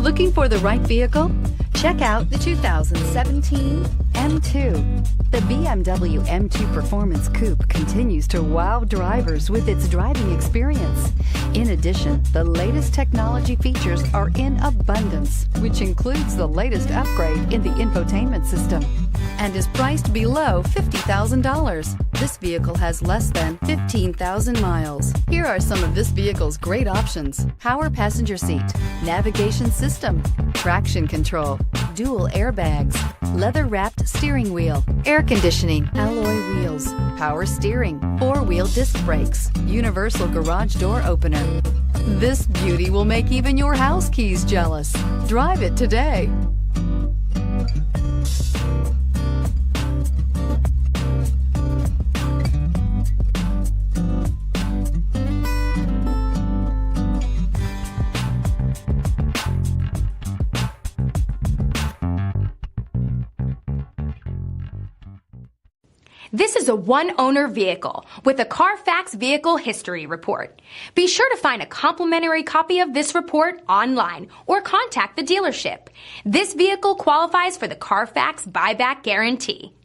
Looking for the right vehicle? Check out the 2017 M2. The BMW M2 Performance Coupe continues to wow drivers with its driving experience. In addition, the latest technology features are in abundance, which includes the latest upgrade in the infotainment system and is priced below $50,000. This vehicle has less than 15,000 miles. Here are some of this vehicle's great options: power passenger seat, navigation system, traction control, dual airbags, leather-wrapped steering wheel, air conditioning, alloy wheels, power steering, four-wheel disc brakes, universal garage door opener. This beauty will make even your house keys jealous. Drive it today. This is a one-owner vehicle with a Carfax Vehicle History Report. Be sure to find a complimentary copy of this report online or contact the dealership. This vehicle qualifies for the Carfax Buyback Guarantee.